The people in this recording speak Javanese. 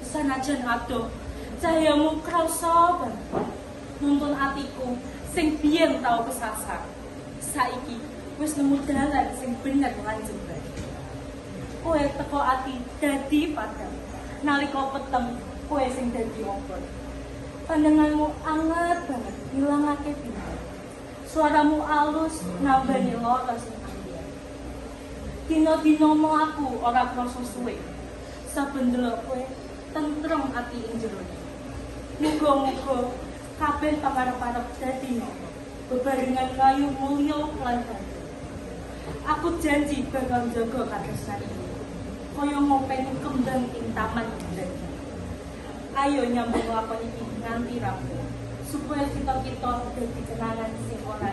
Sanajan adoh, cahayamu krasa banget nuntun atiku sing biyen tau kesasar. Saiki wis nemu dalan sing bener lan jembar. Kowe teko ati dadi padang, nalika peteng kowe sing dadi obor. Pandanganmu anget banget, ngilangake pinter. Suaramu alus, nambani lara sing ambyar. Dina-dina mlaku ora krasa suwe. Saben delok kowe tentrem ati ing jerone. Muga-muga kabeh pangarep-arep dadi ngono. Bebarengan kayu mulya lan bantu. Aku janji bakal jaga katresnan iki. Kaya ngopeni kembang ing taman bulan. Ayo nyambung lakon iki nganti rampung supaya kita dadi kenangan sing ora